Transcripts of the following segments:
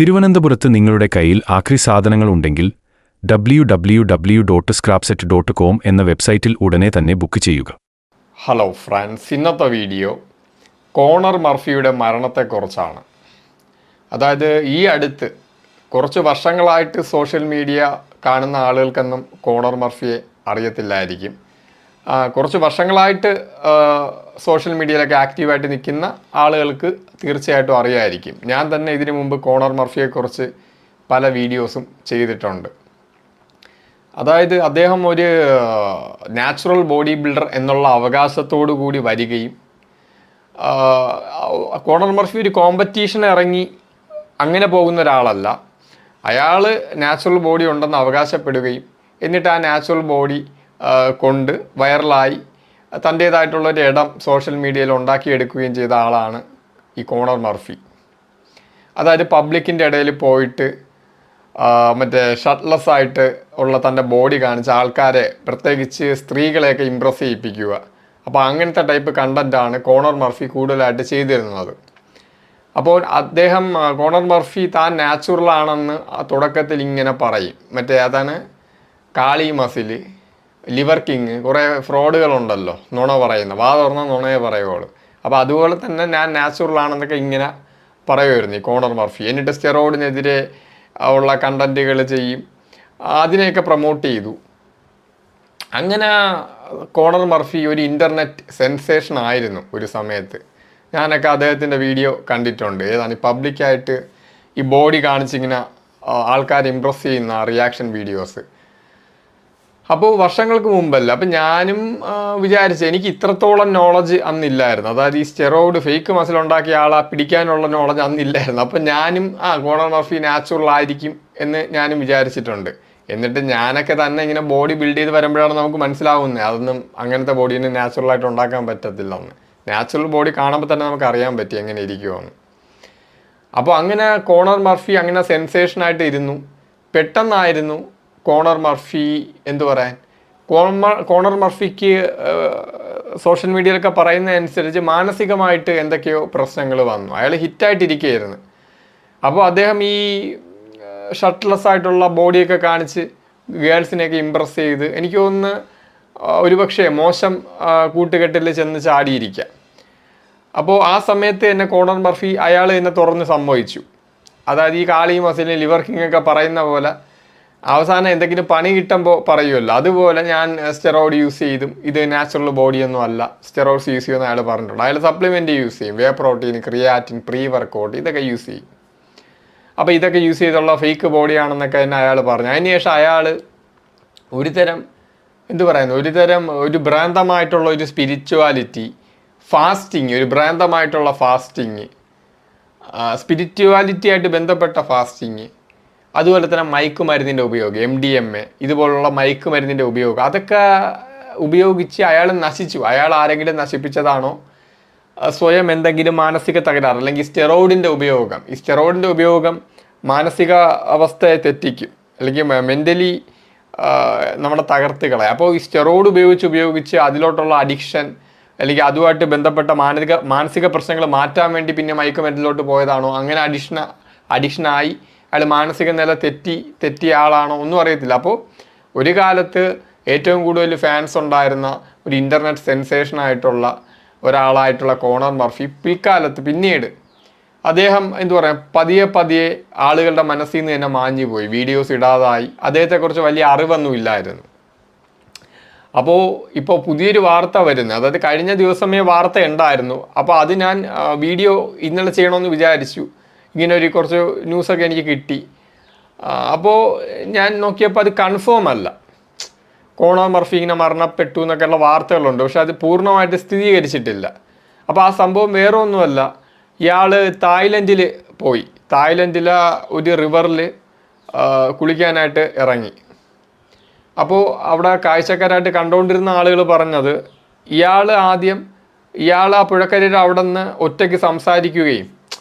തിരുവനന്തപുരത്ത് നിങ്ങളുടെ കയ്യിൽ ആക്രി സാധനങ്ങൾ ഉണ്ടെങ്കിൽ www.scrapset.com എന്ന വെബ്സൈറ്റിൽ ഉടനെ തന്നെ ബുക്ക് ചെയ്യുക. ഹലോ ഫ്രണ്ട്സ്, ഇന്നത്തെ വീഡിയോ കോണർ മർഫിയുടെ മരണത്തെക്കുറിച്ചാണ്. അതായത് ഈ അടുത്ത് കുറച്ച് വർഷങ്ങളായിട്ട് സോഷ്യൽ മീഡിയ കാണുന്ന ആളുകൾക്കൊന്നും കോണർ മർഫിയെ അറിയത്തില്ലായിരിക്കും. കുറച്ച് വർഷങ്ങളായിട്ട് സോഷ്യൽ മീഡിയയിലൊക്കെ ആക്റ്റീവായിട്ട് നിൽക്കുന്ന ആളുകൾക്ക് തീർച്ചയായിട്ടും അറിയാമായിരിക്കും. ഞാൻ തന്നെ ഇതിനു മുമ്പ് കോണർ മർഫിയെക്കുറിച്ച് പല വീഡിയോസും ചെയ്തിട്ടുണ്ട്. അതായത് അദ്ദേഹം ഒരു നാച്ചുറൽ ബോഡി ബിൽഡർ എന്നുള്ള അവകാശത്തോടു കൂടി വരികയും കോണർ മർഫി ഒരു കോമ്പറ്റീഷൻ ഇറങ്ങി അങ്ങനെ പോകുന്ന ഒരാളല്ല. അയാൾ നാച്ചുറൽ ബോഡി ഉണ്ടെന്ന് അവകാശപ്പെടുകയും എന്നിട്ട് ആ നാച്ചുറൽ ബോഡി കൊണ്ട് വൈറലായി തൻ്റേതായിട്ടുള്ളൊരു ഇടം സോഷ്യൽ മീഡിയയിൽ ഉണ്ടാക്കിയെടുക്കുകയും ചെയ്ത ആളാണ് ഈ കോണർ മർഫി. അതായത് പബ്ലിക്കിൻ്റെ ഇടയിൽ പോയിട്ട് മറ്റേ ഷർട്ട്ലെസ് ആയിട്ട് ഉള്ള തൻ്റെ ബോഡി കാണിച്ച ആൾക്കാരെ, പ്രത്യേകിച്ച് സ്ത്രീകളെയൊക്കെ ഇമ്പ്രസ് ചെയ്യിപ്പിക്കുക. അപ്പോൾ അങ്ങനത്തെ ടൈപ്പ് കണ്ടൻറ്റാണ് കോണർ മർഫി കൂടുതലായിട്ട് ചെയ്തിരുന്നത്. അപ്പോൾ അദ്ദേഹം കോണർ മർഫി താൻ നാച്ചുറലാണെന്ന് തുടക്കത്തിൽ ഇങ്ങനെ പറയും. മറ്റേ അതാണ് കാളി മസിൽ, ലിവർ കിങ്, കുറേ ഫ്രോഡുകളുണ്ടല്ലോ നുണ പറയുന്ന, വാ തുറന്ന നുണയെ പറയുള്ളൂ. അപ്പോൾ അതുപോലെ തന്നെ ഞാൻ നാച്ചുറലാണെന്നൊക്കെ ഇങ്ങനെ പറയുമായിരുന്നു ഈ കോണർ മർഫി. എന്നിട്ട് സ്റ്റെറോയിഡിനെതിരെ ഉള്ള കണ്ടൻറ്റുകൾ ചെയ്യും, അതിനെയൊക്കെ പ്രൊമോട്ട് ചെയ്തു. അങ്ങനെ കോണർ മർഫി ഒരു ഇൻ്റർനെറ്റ് സെൻസേഷൻ ആയിരുന്നു ഒരു സമയത്ത്. ഞാനൊക്കെ അദ്ദേഹത്തിൻ്റെ വീഡിയോ കണ്ടിട്ടുണ്ട്. ഏതാണ് ഈ പബ്ലിക്കായിട്ട് ഈ ബോഡി കാണിച്ചിങ്ങനെ ആൾക്കാരെ ഇമ്പ്രസ് ചെയ്യുന്ന റിയാക്ഷൻ വീഡിയോസ്. അപ്പോൾ വർഷങ്ങൾക്ക് മുമ്പല്ല. അപ്പം ഞാനും വിചാരിച്ചു, എനിക്ക് ഇത്രത്തോളം നോളജ് അന്നില്ലായിരുന്നു. അതായത് ഈ സ്റ്റെറോയിഡ് ഫേക്ക് മസിൽ ഉണ്ടാക്കിയ ആളെ പിടിക്കാനുള്ള നോളജ് അന്നില്ലായിരുന്നു. അപ്പം ഞാനും കോണർ മർഫി നാച്ചുറൽ ആയിരിക്കും എന്ന് ഞാനും വിചാരിച്ചിട്ടുണ്ട്. എന്നിട്ട് ഞാനൊക്കെ തന്നെ ഇങ്ങനെ ബോഡി ബിൽഡ് ചെയ്ത് വരുമ്പോഴാണ് നമുക്ക് മനസ്സിലാവുന്നത് അതൊന്നും അങ്ങനത്തെ ബോഡീനെ നാച്ചുറലായിട്ട് ഉണ്ടാക്കാൻ പറ്റത്തില്ലെന്ന്. നാച്ചുറൽ ബോഡി കാണുമ്പോൾ തന്നെ നമുക്ക് അറിയാൻ പറ്റി എങ്ങനെ ഇരിക്കുമെന്ന്. അപ്പോൾ അങ്ങനെ കോണർ മർഫി അങ്ങനെ സെൻസേഷനായിട്ട് ഇരുന്നു. പെട്ടെന്നായിരുന്നു കോണർ മർഫി കോണർ മർഫിക്ക് സോഷ്യൽ മീഡിയയിലൊക്കെ പറയുന്നതനുസരിച്ച് മാനസികമായിട്ട് എന്തൊക്കെയോ പ്രശ്നങ്ങൾ വന്നു. അയാൾ ഹിറ്റായിട്ടിരിക്കുകയായിരുന്നു. അപ്പോൾ അദ്ദേഹം ഈ ഷർട്ട്ലെസ് ആയിട്ടുള്ള ബോഡിയൊക്കെ കാണിച്ച് ഗേൾസിനെയൊക്കെ ഇമ്പ്രസ് ചെയ്ത്, എനിക്ക് തോന്നുന്നു ഒരുപക്ഷെ മോശം കൂട്ടുകെട്ടിൽ ചെന്ന് ചാടിയിരിക്കുക. അപ്പോൾ ആ സമയത്ത് തന്നെ കോണർ മർഫി അയാൾ എന്നെ തുറന്ന് സമ്മതിച്ചു. അതായത് ഈ കാളി മസിലിന് ലിവർ കിങ് ഒക്കെ പറയുന്ന പോലെ അവസാനം എന്തെങ്കിലും പണി കിട്ടുമ്പോൾ പറയുമല്ലോ, അതുപോലെ ഞാൻ സ്റ്റെറോയിഡ് യൂസ് ചെയ്തും ഇത് നാച്ചുറൽ ബോഡിയൊന്നും അല്ല, സ്റ്റെറോയിഡ്സ് യൂസ് ചെയ്യുമെന്ന് അയാൾ പറഞ്ഞിട്ടുണ്ട്. അയാൾ സപ്ലിമെൻറ്റ് യൂസ് ചെയ്യും, whey protein, creatine, pre workout ഇതൊക്കെ യൂസ് ചെയ്യും. അപ്പോൾ ഇതൊക്കെ യൂസ് ചെയ്തുള്ള ഫേക്ക് ബോഡിയാണെന്നൊക്കെ തന്നെ അയാൾ പറഞ്ഞു. അതിനുശേഷം അയാൾ ഒരു ഭ്രാന്തമായിട്ടുള്ള ഒരു സ്പിരിച്വാലിറ്റി, ഫാസ്റ്റിങ്, ഒരു ഭ്രാന്തമായിട്ടുള്ള ഫാസ്റ്റിങ്, സ്പിരിച്വാലിറ്റി ആയിട്ട് ബന്ധപ്പെട്ട ഫാസ്റ്റിങ്, അതുപോലെ തന്നെ മയക്കുമരുന്നിൻ്റെ ഉപയോഗം, MDMA ഇതുപോലുള്ള മയക്കുമരുന്നിൻ്റെ ഉപയോഗം, അതൊക്കെ ഉപയോഗിച്ച് അയാൾ നശിച്ചു. അയാൾ ആരെങ്കിലും നശിപ്പിച്ചതാണോ, സ്വയം എന്തെങ്കിലും മാനസിക തകരാറ്, അല്ലെങ്കിൽ ഈ സ്റ്റെറോയിഡിൻ്റെ ഉപയോഗം മാനസിക അവസ്ഥയെ തെറ്റിക്കും, അല്ലെങ്കിൽ മെൻ്റലി നമ്മളെ തകർത്തുകളെ. അപ്പോൾ ഈ സ്റ്റെറോയിഡ് ഉപയോഗിച്ച് അതിലോട്ടുള്ള അഡിക്ഷൻ, അല്ലെങ്കിൽ അതുമായിട്ട് ബന്ധപ്പെട്ട മാനസിക പ്രശ്നങ്ങൾ മാറ്റാൻ വേണ്ടി പിന്നെ മയക്കുമരുന്നിലോട്ട് പോയതാണോ, അങ്ങനെ അഡിക്ഷനായി അയാൾ മാനസിക നില തെറ്റിയ ആളാണോ ഒന്നും അറിയത്തില്ല. അപ്പോൾ ഒരു കാലത്ത് ഏറ്റവും കൂടുതൽ ഫാൻസ് ഉണ്ടായിരുന്ന ഒരു ഇൻ്റർനെറ്റ് സെൻസേഷനായിട്ടുള്ള ഒരാളായിട്ടുള്ള കോണർ മർഫി പിന്നീട് അദ്ദേഹം പതിയെ ആളുകളുടെ മനസ്സിൽ നിന്ന് തന്നെ മാഞ്ഞു പോയി, വീഡിയോസ് ഇടാതായി. അദ്ദേഹത്തെക്കുറിച്ച് വലിയ അറിവൊന്നുമില്ലായിരുന്നു. അപ്പോൾ ഇപ്പോൾ പുതിയൊരു വാർത്ത വരുന്നത്, അതായത് കഴിഞ്ഞ ദിവസമേ വാർത്ത ഉണ്ടായിരുന്നു. അപ്പോൾ അത് ഞാൻ വീഡിയോ ഇന്നലെ ചെയ്യണമെന്ന് വിചാരിച്ചു. ഇങ്ങനെ കുറച്ച് ന്യൂസൊക്കെ എനിക്ക് കിട്ടി. അപ്പോൾ ഞാൻ നോക്കിയപ്പോൾ അത് കൺഫേം അല്ല. കോണർ മർഫി ഇങ്ങനെ മരണപ്പെട്ടു എന്നൊക്കെയുള്ള വാർത്തകളുണ്ട്, പക്ഷെ അത് പൂർണ്ണമായിട്ട് സ്ഥിരീകരിച്ചിട്ടില്ല. അപ്പോൾ ആ സംഭവം വേറെ ഒന്നുമല്ല, ഇയാൾ തായ്ലൻഡിലെ ഒരു റിവറിൽ കുളിക്കാനായിട്ട് ഇറങ്ങി. അപ്പോൾ അവിടെ കാഴ്ചക്കാരായിട്ട് കണ്ടുകൊണ്ടിരുന്ന ആളുകൾ പറഞ്ഞത്, ഇയാൾ ആ പുഴക്കരയിൽ അവിടെ നിന്ന് ഒറ്റയ്ക്ക് സംസാരിക്കുകയും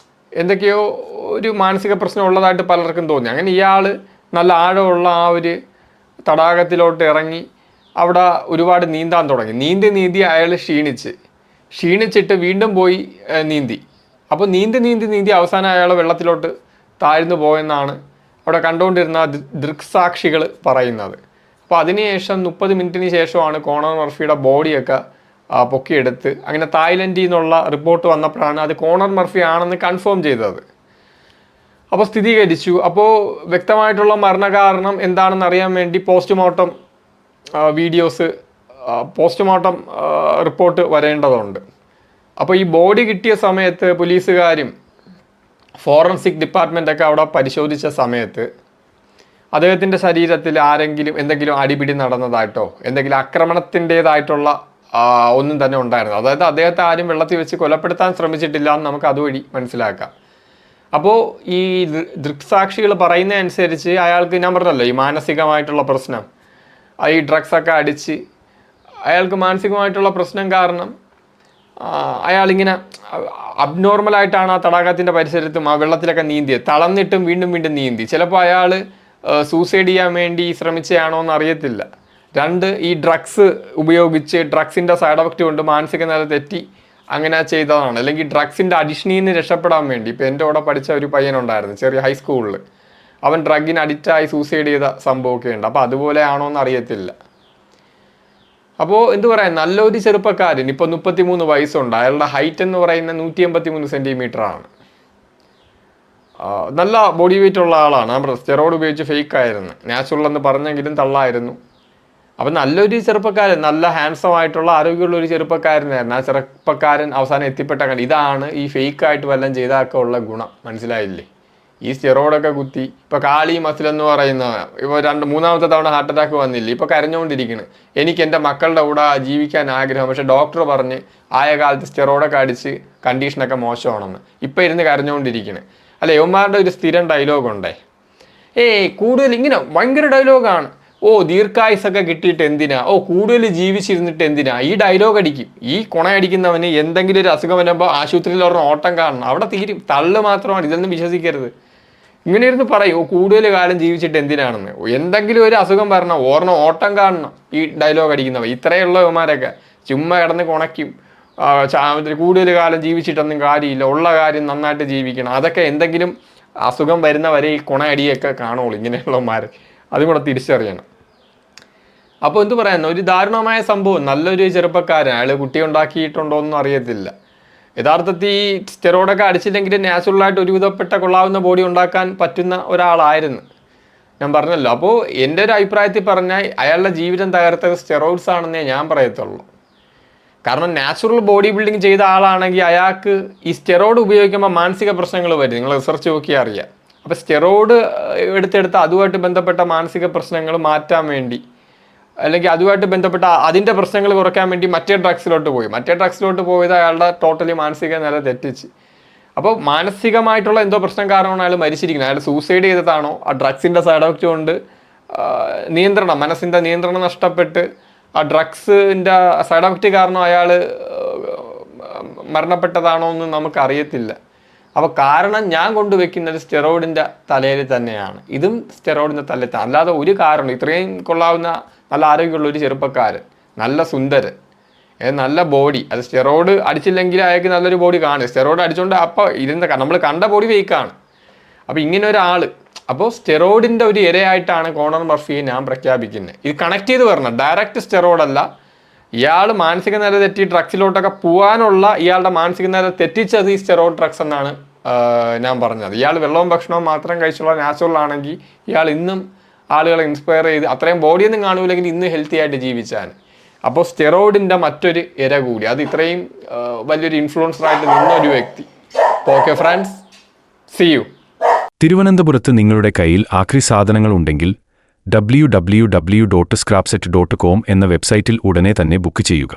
എന്തൊക്കെയോ ഒരു മാനസിക പ്രശ്നം ഉള്ളതായിട്ട് പലർക്കും തോന്നി. അങ്ങനെ ഇയാൾ നല്ല ആഴമുള്ള ആ ഒരു തടാകത്തിലോട്ട് ഇറങ്ങി അവിടെ ഒരുപാട് നീന്താൻ തുടങ്ങി. നീന്തി അയാൾ ക്ഷീണിച്ചിട്ട് വീണ്ടും പോയി നീന്തി. അപ്പോൾ നീന്തി അവസാനം അയാൾ വെള്ളത്തിലോട്ട് താഴ്ന്നു പോയെന്നാണ് അവിടെ കണ്ടുകൊണ്ടിരുന്ന ദൃക്സാക്ഷികൾ പറയുന്നത്. അപ്പോൾ അതിനുശേഷം 30 മിനിറ്റിന് ശേഷമാണ് കോണർ മർഫിയുടെ ബോഡിയൊക്കെ പൊക്കിയെടുത്ത് അങ്ങനെ തായ്ലൻഡിൽ നിന്നുള്ള റിപ്പോർട്ട് വന്നപ്പോഴാണ് അത് കോണർ മർഫി ആണെന്ന് കൺഫേം ചെയ്തത്. അപ്പോൾ സ്ഥിരീകരിച്ചു. അപ്പോൾ വ്യക്തമായിട്ടുള്ള മരണകാരണം എന്താണെന്ന് അറിയാൻ വേണ്ടി പോസ്റ്റ്മോർട്ടം റിപ്പോർട്ട് വരേണ്ടതുണ്ട്. അപ്പോൾ ഈ ബോഡി കിട്ടിയ സമയത്ത് പോലീസുകാരും ഫോറൻസിക് ഡിപ്പാർട്ട്മെൻറ്റൊക്കെ അവിടെ പരിശോധിച്ച സമയത്ത് അദ്ദേഹത്തിൻ്റെ ശരീരത്തിൽ എന്തെങ്കിലും അടിപിടി നടന്നതായിട്ടോ എന്തെങ്കിലും ആക്രമണത്തിൻ്റേതായിട്ടുള്ള ഒന്നും തന്നെ ഉണ്ടായിരുന്നു. അതായത് അദ്ദേഹത്തെ ആരും വെള്ളത്തിൽ വെച്ച് കൊലപ്പെടുത്താൻ ശ്രമിച്ചിട്ടില്ല എന്ന് നമുക്ക് അതുവഴി മനസ്സിലാക്കാം. അപ്പോൾ ഈ ദൃക്സാക്ഷികൾ പറയുന്ന അനുസരിച്ച് അയാൾക്ക്, ഞാൻ പറഞ്ഞല്ലോ, ഈ മാനസികമായിട്ടുള്ള പ്രശ്നം, ഈ ഡ്രഗ്സൊക്കെ അടിച്ച് അയാൾക്ക് മാനസികമായിട്ടുള്ള പ്രശ്നം കാരണം അയാളിങ്ങനെ അബ്നോർമലായിട്ടാണ് ആ തടാകത്തിൻ്റെ പരിസരത്തും ആ വെള്ളത്തിലൊക്കെ നീന്തിയത്. തളർന്നിട്ടും വീണ്ടും വീണ്ടും നീന്തി. ചിലപ്പോൾ അയാൾ സൂസൈഡ് ചെയ്യാൻ വേണ്ടി ശ്രമിച്ചതാണോ എന്ന് അറിയത്തില്ല. 2, ഈ ഡ്രഗ്സ് ഉപയോഗിച്ച് ഡ്രഗ്സിൻ്റെ സൈഡ് എഫക്റ്റ് കൊണ്ട് മാനസിക നില തെറ്റി അങ്ങനെ ചെയ്തതാണ്. അല്ലെങ്കിൽ ഡ്രഗ്സിൻ്റെ അഡിഷനിൽ നിന്ന് രക്ഷപ്പെടാൻ വേണ്ടി. ഇപ്പോൾ എൻ്റെ കൂടെ പഠിച്ച ഒരു പയ്യനുണ്ടായിരുന്നു ചെറിയ ഹൈസ്കൂളിൽ. അവൻ ഡ്രഗിന് അഡിക്റ്റായി സൂസൈഡ് ചെയ്ത സംഭവമൊക്കെ ഉണ്ട്. അപ്പോൾ അതുപോലെ ആണോ എന്ന് അറിയത്തില്ല. അപ്പോൾ എന്ത് പറയാം, നല്ലൊരു ചെറുപ്പക്കാരൻ, ഇപ്പോൾ 33 വയസ്സുണ്ട്. അയാളുടെ ഹൈറ്റ് എന്ന് പറയുന്നത് 183 സെൻറ്റിമീറ്ററാണ്. നല്ല ബോഡി വെയിറ്റ് ഉള്ള ആളാണ്. നമ്മുടെ സ്റ്റെറോയിഡ് ഉപയോഗിച്ച് ഫേക്ക് ആയിരുന്നു, നാച്ചുറൽ എന്ന് പറഞ്ഞെങ്കിലും തള്ളായിരുന്നു. അപ്പം നല്ലൊരു ചെറുപ്പക്കാരൻ, നല്ല ഹാൻസം ആയിട്ടുള്ള ആരോഗ്യമുള്ള ഒരു ചെറുപ്പക്കാരനായിരുന്നു. ആ ചെറുപ്പക്കാരൻ അവസാനം എത്തിപ്പെട്ട ഇതാണ് ഈ ഫേക്കായിട്ട് വല്ലതും ചെയ്താലൊക്കെ ഉള്ള ഗുണം. മനസ്സിലായില്ലേ? ഈ സ്റ്റെറോയിഡൊക്കെ കുത്തി ഇപ്പോൾ കാളി മസിൽ എന്ന് പറയുന്ന ഇപ്പോൾ 3-ാമത്തെ തവണ ഹാർട്ട് അറ്റാക്ക് വന്നില്ല, ഇപ്പോൾ കരഞ്ഞുകൊണ്ടിരിക്കുന്നു. എനിക്ക് എൻ്റെ മക്കളുടെ കൂടെ ജീവിക്കാൻ ആഗ്രഹം, പക്ഷേ ഡോക്ടർ പറഞ്ഞ് ആയ കാലത്ത് സ്റ്റെറോയിഡൊക്കെ അടിച്ച് കണ്ടീഷനൊക്കെ മോശമാണെന്ന്. ഇപ്പോൾ ഇരുന്ന് കരഞ്ഞുകൊണ്ടിരിക്കുന്നു. അല്ല, യവന്മാരുടെ ഒരു സ്ഥിരം ഡയലോഗുണ്ടേ, കൂടുതൽ ഇങ്ങനെ ഭയങ്കര ഡയലോഗാണ്. ദീർഘായുസൊക്കെ കിട്ടിയിട്ട് എന്തിനാ, കൂടുതൽ ജീവിച്ചിരുന്നിട്ട് എന്തിനാ, ഈ ഡയലോഗ് അടിക്കും. ഈ കൊണയടിക്കുന്നവന് എന്തെങ്കിലും ഒരു അസുഖം വരുമ്പോൾ ആശുപത്രിയിൽ ഒരെണ്ണം ഓട്ടം കാണണം, അവിടെ തീരും. തള്ളു മാത്രമാണ്, ഇതൊന്നും വിശ്വസിക്കരുത്. ഇങ്ങനെ ഇരുന്ന് പറയും കൂടുതൽ കാലം ജീവിച്ചിട്ട് എന്തിനാണെന്ന്. എന്തെങ്കിലും ഒരു അസുഖം വരണം, ഓട്ടം കാണണം ഈ ഡയലോഗ് അടിക്കുന്നവ. ഇത്രയുള്ളവന്മാരൊക്കെ ചുമ്മാ കിടന്ന് കുണയ്ക്കും. കൂടുതൽ കാലം ജീവിച്ചിട്ടൊന്നും കാര്യമില്ല, ഉള്ള കാര്യം നന്നായിട്ട് ജീവിക്കണം. അതൊക്കെ എന്തെങ്കിലും അസുഖം വരുന്നവരെ ഈ കുണയടിയൊക്കെ കാണുള്ളൂ ഇങ്ങനെയുള്ളവന്മാർ. അതും കൂടെ തിരിച്ചറിയണം. അപ്പോൾ എന്ത് പറയാൻ, ഒരു ദാരുണമായ സംഭവം. നല്ലൊരു ചെറുപ്പക്കാരൻ, അയാൾ കുട്ടി ഉണ്ടാക്കിയിട്ടുണ്ടോ എന്നും അറിയത്തില്ല. യഥാർത്ഥത്തിൽ ഈ സ്റ്റെറോയിഡൊക്കെ അടിച്ചില്ലെങ്കിൽ നാച്ചുറലായിട്ട് ഒരുവിധപ്പെട്ട കൊള്ളാവുന്ന ബോഡി ഉണ്ടാക്കാൻ പറ്റുന്ന ഒരാളായിരുന്നു, ഞാൻ പറഞ്ഞല്ലോ. അപ്പോൾ എൻ്റെ ഒരു അഭിപ്രായത്തിൽ പറഞ്ഞാൽ അയാളുടെ ജീവിതം തകർത്തത് സ്റ്റെറോയിഡ്സ് ആണെന്നേ ഞാൻ പറയത്തുള്ളൂ. കാരണം നാച്ചുറൽ ബോഡി ബിൽഡിങ് ചെയ്ത ആളാണെങ്കിൽ അയാൾക്ക് ഈ സ്റ്റെറോയിഡ് ഉപയോഗിക്കുമ്പോൾ മാനസിക പ്രശ്നങ്ങൾ വരും. നിങ്ങൾ റിസർച്ച് നോക്കിയാൽ അറിയാം. അപ്പോൾ സ്റ്റെറോയിഡ് എടുത്തെടുത്ത് അതുമായിട്ട് ബന്ധപ്പെട്ട മാനസിക പ്രശ്നങ്ങൾ മാറ്റാൻ വേണ്ടി, അല്ലെങ്കിൽ അതുമായിട്ട് ബന്ധപ്പെട്ട അതിൻ്റെ പ്രശ്നങ്ങൾ കുറയ്ക്കാൻ വേണ്ടി മറ്റേ ഡ്രഗ്സിലോട്ട് പോയത് അയാളുടെ ടോട്ടലി മാനസിക നില തെറ്റിച്ച്. അപ്പോൾ മാനസികമായിട്ടുള്ള എന്തോ പ്രശ്നം കാരണമാണ് അയാൾ മരിച്ചിരിക്കുന്നത്. അയാൾ സൂസൈഡ് ചെയ്തതാണോ, ആ ഡ്രഗ്സിൻ്റെ സൈഡ് എഫക്റ്റ് കൊണ്ട് മനസ്സിൻ്റെ നിയന്ത്രണം നഷ്ടപ്പെട്ട് ആ ഡ്രഗ്സിൻ്റെ സൈഡ് എഫക്റ്റ് കാരണം അയാൾ മരണപ്പെട്ടതാണോ എന്ന് നമുക്കറിയത്തില്ല. അപ്പോൾ കാരണം ഞാൻ കൊണ്ടുവയ്ക്കുന്നത് സ്റ്റെറോയിഡിൻ്റെ തലയിൽ തന്നെയാണ്. ഇതും സ്റ്റെറോയിഡിൻ്റെ തലയിൽ, അല്ലാതെ ഒരു കാരണം. ഇത്രയും കൊള്ളാവുന്ന നല്ല ആരോഗ്യമുള്ള ഒരു ചെറുപ്പക്കാരൻ, നല്ല സുന്ദരൻ, നല്ല ബോഡി. അത് സ്റ്റെറോയിഡ് അടിച്ചില്ലെങ്കിൽ അയാൾക്ക് നല്ലൊരു ബോഡി കാണും. സ്റ്റെറോയിഡ് അടിച്ചുകൊണ്ട് അപ്പോൾ നമ്മൾ കണ്ട ബോഡി ഫേക്കാണ്. അപ്പോൾ ഇങ്ങനെ ഒരാൾ, അപ്പോൾ സ്റ്റെറോയിഡിൻ്റെ ഒരു ഇരയായിട്ടാണ് കോണർ മർഫിയെ ഞാൻ പ്രഖ്യാപിക്കുന്നത്. ഇത് കണക്ട് ചെയ്ത് വരണം, ഡയറക്റ്റ് സ്റ്റെറോയിഡ് അല്ല. ഇയാൾ മാനസിക നില തെറ്റി ഡ്രഗ്സിലോട്ടൊക്കെ പോകാനുള്ള ഇയാളുടെ മാനസിക നില തെറ്റിച്ചത് ഈ സ്റ്റെറോയിഡ് ഡ്രഗ്സ് എന്നാണ് ഞാൻ പറഞ്ഞത്. ഇയാൾ വെള്ളവും ഭക്ഷണവും മാത്രം കഴിച്ചുള്ള നാച്ചുറൽ ആണെങ്കിൽ ഇയാൾ ഇന്നും ആളുകളെ ഇൻസ്പയർ ചെയ്ത് അത്രയും ബോഡിയൊന്നും കാണൂലെങ്കിൽ ഇന്ന് ഹെൽത്തി ആയിട്ട് ജീവിച്ചാൽ. അപ്പോൾ സ്റ്റെറോയിഡിൻ്റെ മറ്റൊരു ഇര കൂടി, അത് ഇത്രയും വലിയൊരു ഇൻഫ്ലുവൻസറായിട്ട് നിന്ന ഒരു വ്യക്തി. Okay friends, see you. തിരുവനന്തപുരത്ത് നിങ്ങളുടെ കയ്യിൽ ആക്രി സാധനങ്ങൾ ഉണ്ടെങ്കിൽ www.scrapset.com എന്ന വെബ്സൈറ്റിൽ ഉടനെ തന്നെ ബുക്ക് ചെയ്യുക.